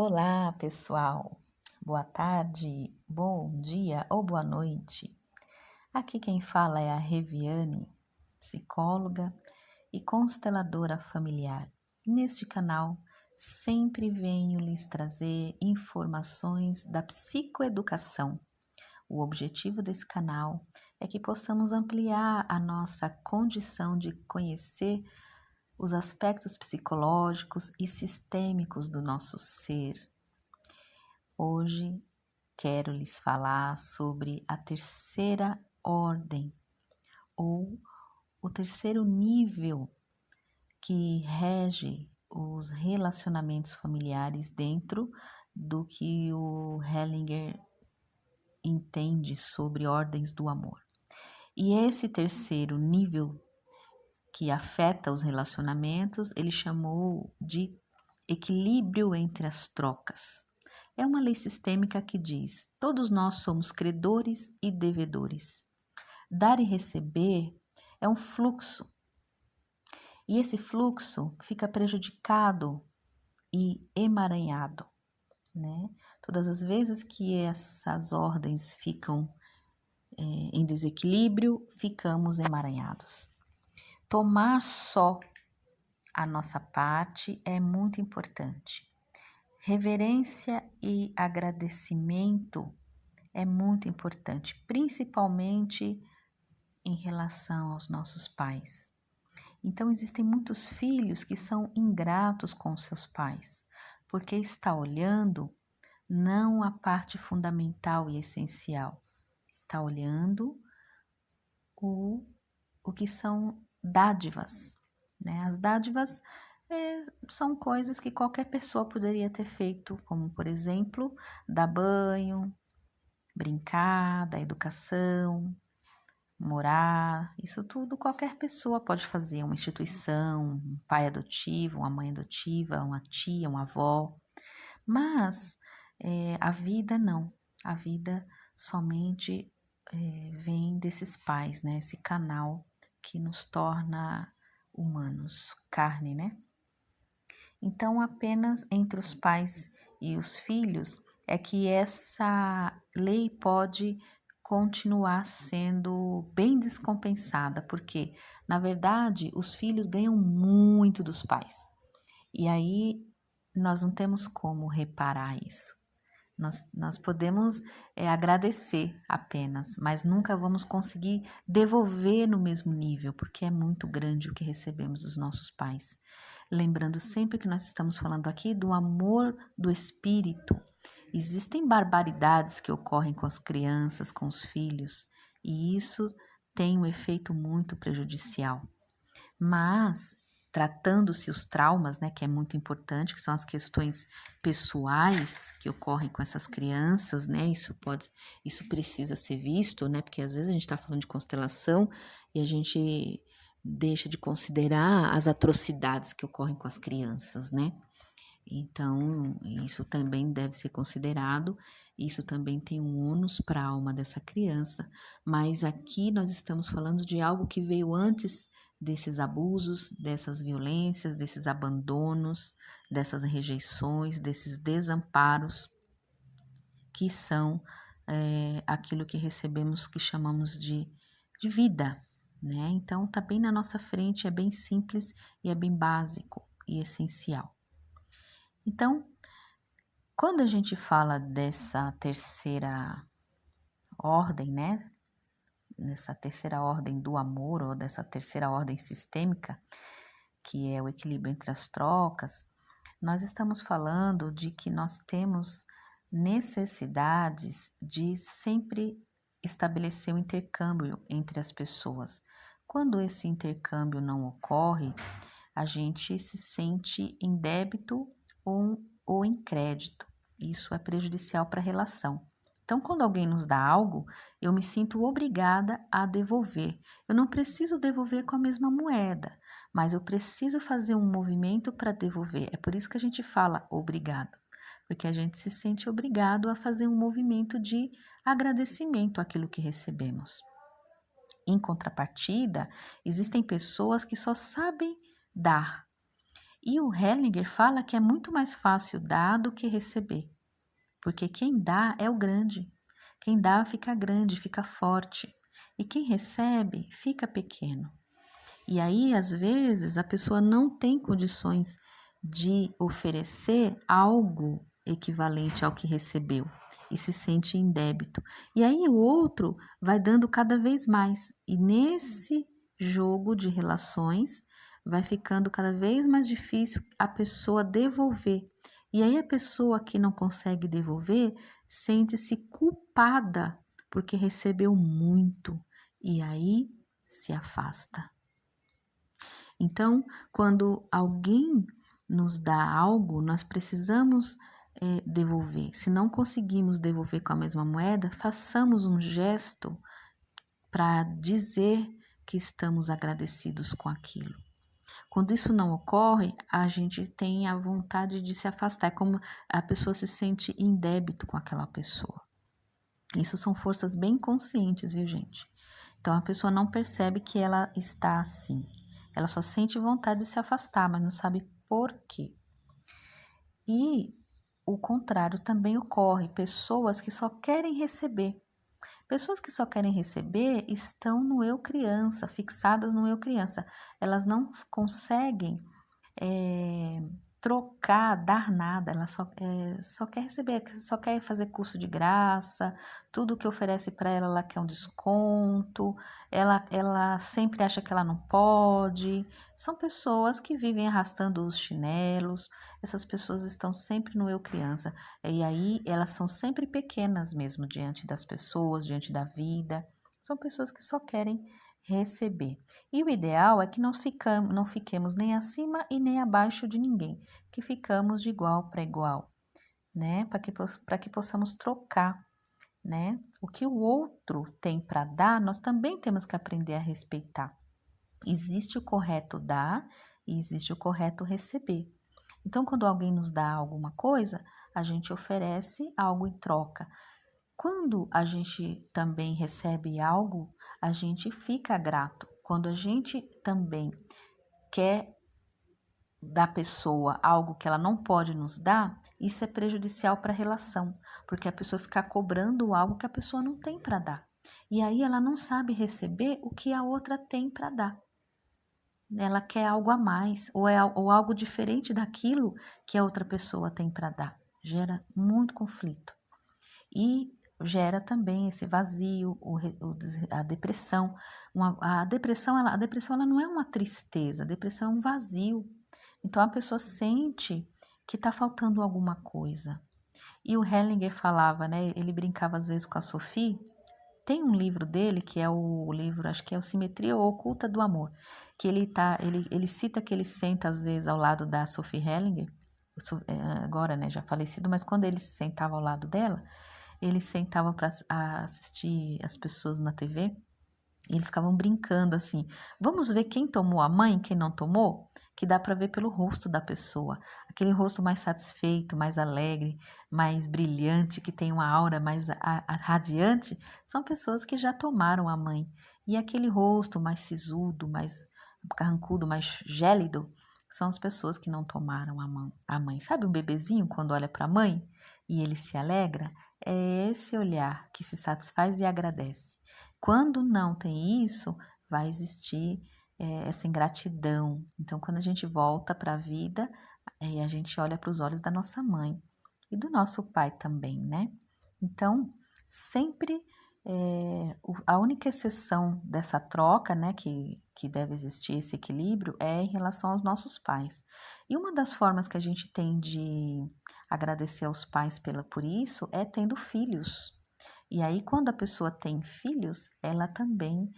Olá, pessoal. Boa tarde, bom dia ou boa noite. Aqui quem fala é a Reviane, psicóloga e consteladora familiar. Neste canal, sempre venho lhes trazer informações da psicoeducação. O objetivo desse canal é que possamos ampliar a nossa condição de conhecer os aspectos psicológicos e sistêmicos do nosso ser. Hoje quero lhes falar sobre a terceira ordem ou o terceiro nível que rege os relacionamentos familiares dentro do que o Hellinger entende sobre ordens do amor. E esse terceiro nível que afeta os relacionamentos, ele chamou de equilíbrio entre as trocas. É uma lei sistêmica que diz: todos nós somos credores e devedores. Dar e receber é um fluxo, e esse fluxo fica prejudicado e emaranhado, né? Todas as vezes que essas ordens ficam em desequilíbrio, ficamos emaranhados. Tomar só a nossa parte é muito importante. Reverência e agradecimento é muito importante, principalmente em relação aos nossos pais. Então, existem muitos filhos que são ingratos com seus pais, porque está olhando não a parte fundamental e essencial, está olhando o que são dádivas, né? As dádivas são coisas que qualquer pessoa poderia ter feito, como, por exemplo, dar banho, brincar, dar educação, morar. Isso tudo qualquer pessoa pode fazer, uma instituição, um pai adotivo, uma mãe adotiva, uma tia, uma avó. Mas a vida não. A vida somente vem desses pais, né? Esse canal que nos torna humanos, carne, né? Então, apenas entre os pais e os filhos é que essa lei pode continuar sendo bem descompensada, porque, na verdade, os filhos ganham muito dos pais. E aí nós não temos como reparar isso. Nós podemos agradecer apenas, mas nunca vamos conseguir devolver no mesmo nível, porque é muito grande o que recebemos dos nossos pais. Lembrando sempre que nós estamos falando aqui do amor do espírito. Existem barbaridades que ocorrem com as crianças, com os filhos, e isso tem um efeito muito prejudicial. Mas tratando-se os traumas, né, que é muito importante, que são as questões pessoais que ocorrem com essas crianças, né, isso precisa ser visto, né, porque às vezes a gente está falando de constelação e a gente deixa de considerar as atrocidades que ocorrem com as crianças, né. Então, isso também deve ser considerado, isso também tem um ônus para a alma dessa criança, mas aqui nós estamos falando de algo que veio antes desses abusos, dessas violências, desses abandonos, dessas rejeições, desses desamparos, que são aquilo que recebemos, que chamamos de vida, né? Então, tá bem na nossa frente, é bem simples e é bem básico e essencial. Então, quando a gente fala dessa terceira ordem, né? Nessa terceira ordem do amor, ou dessa terceira ordem sistêmica, que é o equilíbrio entre as trocas, nós estamos falando de que nós temos necessidades de sempre estabelecer um intercâmbio entre as pessoas. Quando esse intercâmbio não ocorre, a gente se sente em débito ou em crédito. Isso é prejudicial para a relação. Então, quando alguém nos dá algo, eu me sinto obrigada a devolver. Eu não preciso devolver com a mesma moeda, mas eu preciso fazer um movimento para devolver. É por isso que a gente fala obrigado, porque a gente se sente obrigado a fazer um movimento de agradecimento àquilo que recebemos. Em contrapartida, existem pessoas que só sabem dar E o Hellinger fala que é muito mais fácil dar do que receber, porque quem dá é o grande. Quem dá fica grande, fica forte, e quem recebe fica pequeno. E aí, às vezes, a pessoa não tem condições de oferecer algo equivalente ao que recebeu e se sente em débito. E aí o outro vai dando cada vez mais. E nesse jogo de relações vai ficando cada vez mais difícil a pessoa devolver. E aí a pessoa que não consegue devolver sente-se culpada porque recebeu muito e aí se afasta. Então, quando alguém nos dá algo, nós precisamos devolver. Se não conseguimos devolver com a mesma moeda, façamos um gesto para dizer que estamos agradecidos com aquilo. Quando isso não ocorre, a gente tem a vontade de se afastar, é como a pessoa se sente em débito com aquela pessoa. Isso são forças bem conscientes, viu, gente? Então a pessoa não percebe que ela está assim. Ela só sente vontade de se afastar, mas não sabe por quê. E o contrário também ocorre. Pessoas que só querem receber. Pessoas que só querem receber estão no eu criança, fixadas no eu criança. Elas não conseguem trocar, dar nada, ela só quer receber, só quer fazer curso de graça, tudo que oferece para ela, ela quer um desconto, ela sempre acha que ela não pode. São pessoas que vivem arrastando os chinelos, essas pessoas estão sempre no eu criança, e aí elas são sempre pequenas mesmo diante das pessoas, diante da vida, são pessoas que só querem receber. E o ideal é que não fiquemos nem acima e nem abaixo de ninguém, que ficamos de igual para igual, né? Para que possamos trocar, né? O que o outro tem para dar, nós também temos que aprender a respeitar. Existe o correto dar e existe o correto receber. Então, quando alguém nos dá alguma coisa, a gente oferece algo em troca. Quando a gente também recebe algo, a gente fica grato. Quando a gente também quer da pessoa algo que ela não pode nos dar, isso é prejudicial para a relação, porque a pessoa fica cobrando algo que a pessoa não tem para dar. E aí ela não sabe receber o que a outra tem para dar. Ela quer algo a mais, ou algo diferente daquilo que a outra pessoa tem para dar. Gera muito conflito. E gera também esse vazio, a depressão. A depressão ela não é uma tristeza, a depressão é um vazio. Então a pessoa sente que está faltando alguma coisa. E o Hellinger falava, né? Ele brincava às vezes com a Sophie. Tem um livro dele que é o livro, acho que é o Simetria Oculta do Amor, que ele cita que ele senta às vezes ao lado da Sophie Hellinger, agora, né, já falecido, mas quando ele sentava ao lado dela, eles sentavam para assistir as pessoas na TV e eles ficavam brincando assim: vamos ver quem tomou a mãe, quem não tomou? Que dá para ver pelo rosto da pessoa. Aquele rosto mais satisfeito, mais alegre, mais brilhante, que tem uma aura mais radiante, são pessoas que já tomaram a mãe. E aquele rosto mais sisudo, mais carrancudo, mais gélido, são as pessoas que não tomaram a mãe. Sabe um bebezinho quando olha para a mãe e ele se alegra? É esse olhar que se satisfaz e agradece. Quando não tem isso, vai existir essa ingratidão. Então, quando a gente volta para a vida, a gente olha para os olhos da nossa mãe e do nosso pai também, né? Então, sempre a única exceção dessa troca, né, que deve existir esse equilíbrio, é em relação aos nossos pais. E uma das formas que a gente tem de agradecer aos pais por isso é tendo filhos. E aí, quando a pessoa tem filhos, ela também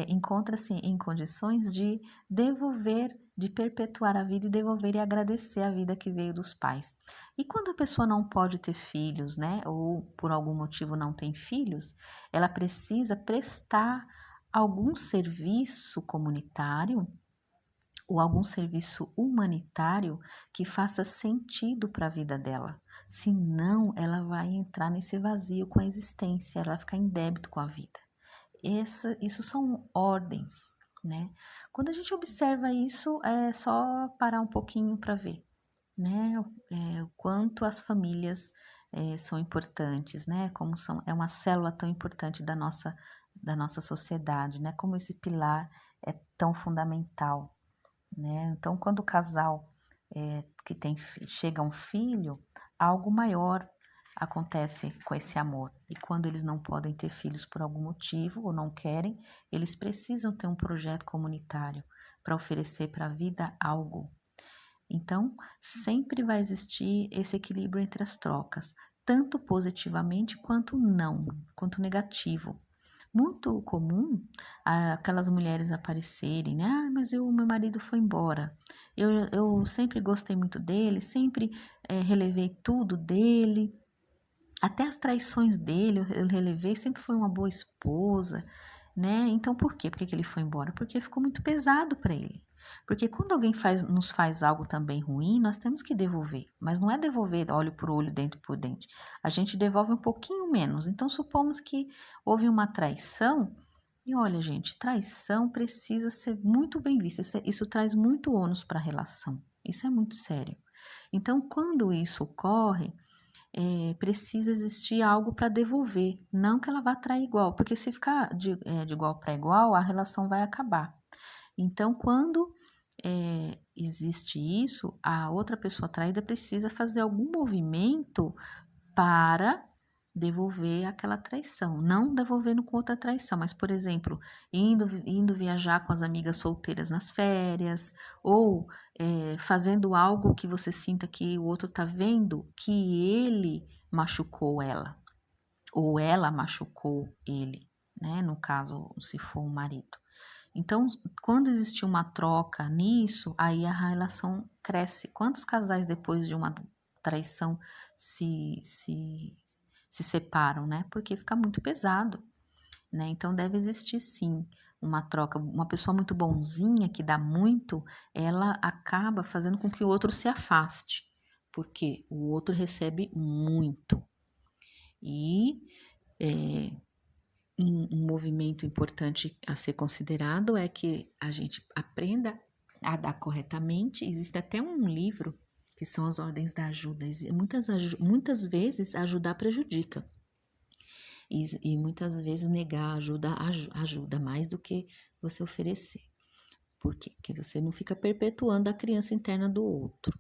encontra-se em condições de devolver, de perpetuar a vida e devolver e agradecer a vida que veio dos pais. E quando a pessoa não pode ter filhos, né, ou por algum motivo não tem filhos, ela precisa prestar algum serviço comunitário ou algum serviço humanitário que faça sentido para a vida dela. Senão, ela vai entrar nesse vazio com a existência, ela vai ficar em débito com a vida. Isso são ordens, né? Quando a gente observa isso, é só parar um pouquinho para ver, né? O quanto as famílias são importantes, né? Como são, é uma célula tão importante da nossa sociedade, né? Como esse pilar é tão fundamental, né? Então, quando o casal que tem chega a um filho, algo maior acontece com esse amor. E quando eles não podem ter filhos por algum motivo ou não querem, eles precisam ter um projeto comunitário para oferecer para a vida algo. Então, sempre vai existir esse equilíbrio entre as trocas, tanto positivamente quanto não, quanto negativo. Muito comum aquelas mulheres aparecerem, né? Ah, mas meu marido foi embora. Eu sempre gostei muito dele, sempre relevei tudo dele, até as traições dele eu relevei, sempre foi uma boa esposa, né? Então por quê? Por que ele foi embora? Porque ficou muito pesado para ele. Porque quando alguém nos faz algo também ruim, nós temos que devolver. Mas não é devolver olho por olho, dente por dente. A gente devolve um pouquinho menos. Então supomos que houve uma traição. E olha, gente, traição precisa ser muito bem vista. Isso traz muito ônus para a relação. Isso é muito sério. Então, quando isso ocorre, precisa existir algo para devolver, não que ela vá trair igual, porque se ficar de igual para igual, a relação vai acabar. Então, quando existe isso, a outra pessoa traída precisa fazer algum movimento para devolver aquela traição. Não devolvendo com outra traição, mas, por exemplo, indo viajar com as amigas solteiras nas férias, ou fazendo algo que você sinta que o outro está vendo que ele machucou ela, ou ela machucou ele, né? No caso, se for um marido. Então, quando existe uma troca nisso, aí a relação cresce. Quantos casais depois de uma traição se separam, né? Porque fica muito pesado, né? Então deve existir sim uma troca. Uma pessoa muito bonzinha que dá muito, ela acaba fazendo com que o outro se afaste, porque o outro recebe muito. E um movimento importante a ser considerado é que a gente aprenda a dar corretamente. Existe até um livro que são as ordens da ajuda. Muitas vezes ajudar prejudica. E muitas vezes negar ajuda mais do que você oferecer. Por quê? Porque você não fica perpetuando a criança interna do outro.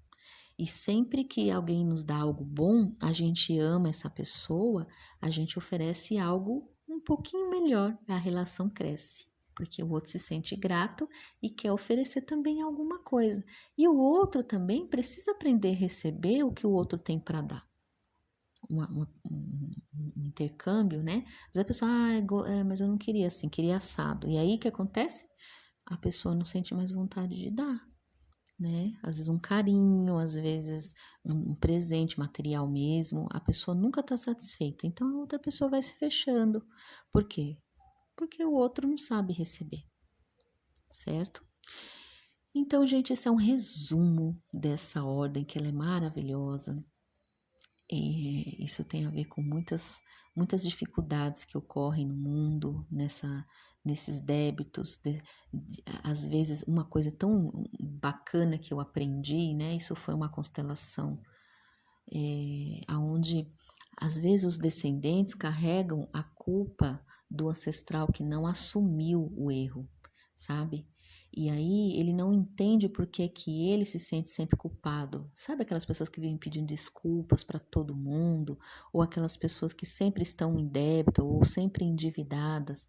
E sempre que alguém nos dá algo bom, a gente ama essa pessoa, a gente oferece algo um pouquinho melhor, a relação cresce. Porque o outro se sente grato e quer oferecer também alguma coisa. E o outro também precisa aprender a receber o que o outro tem para dar. Um intercâmbio, né? Mas a pessoa, mas eu não queria assim, queria assado. E aí o que acontece? A pessoa não sente mais vontade de dar, né? Às vezes um carinho, às vezes um presente material mesmo. A pessoa nunca está satisfeita. Então a outra pessoa vai se fechando. Por quê? Porque o outro não sabe receber, certo? Então, gente, esse é um resumo dessa ordem, que ela é maravilhosa. Isso tem a ver com muitas dificuldades que ocorrem no mundo, nesses débitos. Às vezes, uma coisa tão bacana que eu aprendi, né? Isso foi uma constelação, onde às vezes os descendentes carregam a culpa do ancestral que não assumiu o erro, sabe? E aí ele não entende por que que ele se sente sempre culpado. Sabe aquelas pessoas que vivem pedindo desculpas para todo mundo, ou aquelas pessoas que sempre estão em débito ou sempre endividadas,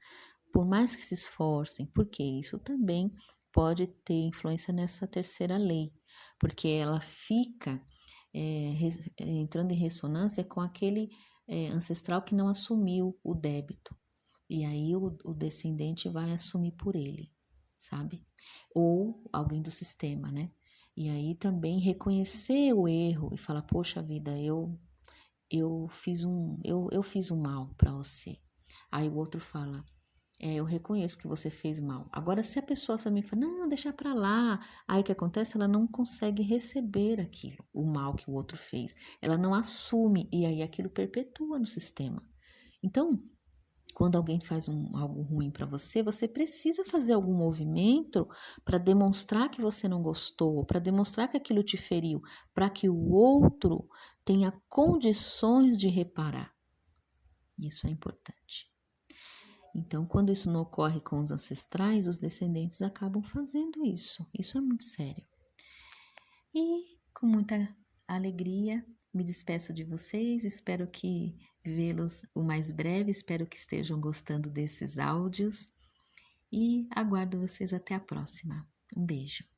por mais que se esforcem, porque isso também pode ter influência nessa terceira lei, porque ela fica entrando em ressonância com aquele ancestral que não assumiu o débito. E aí o descendente vai assumir por ele, sabe? Ou alguém do sistema, né? E aí também reconhecer o erro e falar, poxa vida, eu fiz um mal para você. Aí o outro fala, eu reconheço que você fez mal. Agora, se a pessoa também fala, não, deixa pra lá. Aí o que acontece? Ela não consegue receber aquilo, o mal que o outro fez. Ela não assume e aí aquilo perpetua no sistema. Então, Quando alguém faz algo ruim para você, você precisa fazer algum movimento para demonstrar que você não gostou, para demonstrar que aquilo te feriu, para que o outro tenha condições de reparar. Isso é importante. Então, quando isso não ocorre com os ancestrais, os descendentes acabam fazendo isso. Isso é muito sério. E com muita alegria, me despeço de vocês. Espero que vê-los o mais breve. Espero que estejam gostando desses áudios. E aguardo vocês até a próxima. Um beijo.